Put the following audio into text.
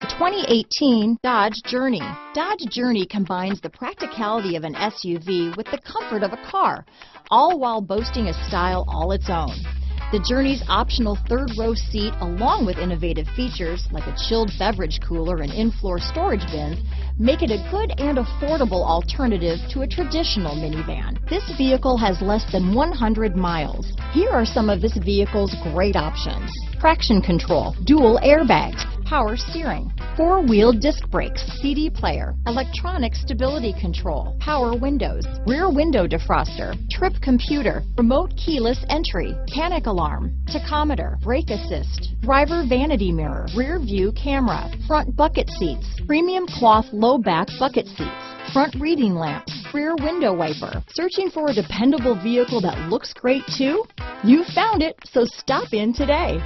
2018 Dodge Journey. Dodge Journey combines the practicality of an SUV with the comfort of a car, all while boasting a style all its own. The Journey's optional third-row seat, along with innovative features like a chilled beverage cooler and in-floor storage bins, make it a good and affordable alternative to a traditional minivan. This vehicle has less than 100 miles. Here are some of this vehicle's great options: traction control, dual airbags, power steering, four-wheel disc brakes, CD player, electronic stability control, power windows, rear window defroster, trip computer, remote keyless entry, panic alarm, tachometer, brake assist, driver vanity mirror, rear view camera, front bucket seats, premium cloth low back bucket seats, front reading lamps, rear window wiper. Searching for a dependable vehicle that looks great too? You found it, so stop in today.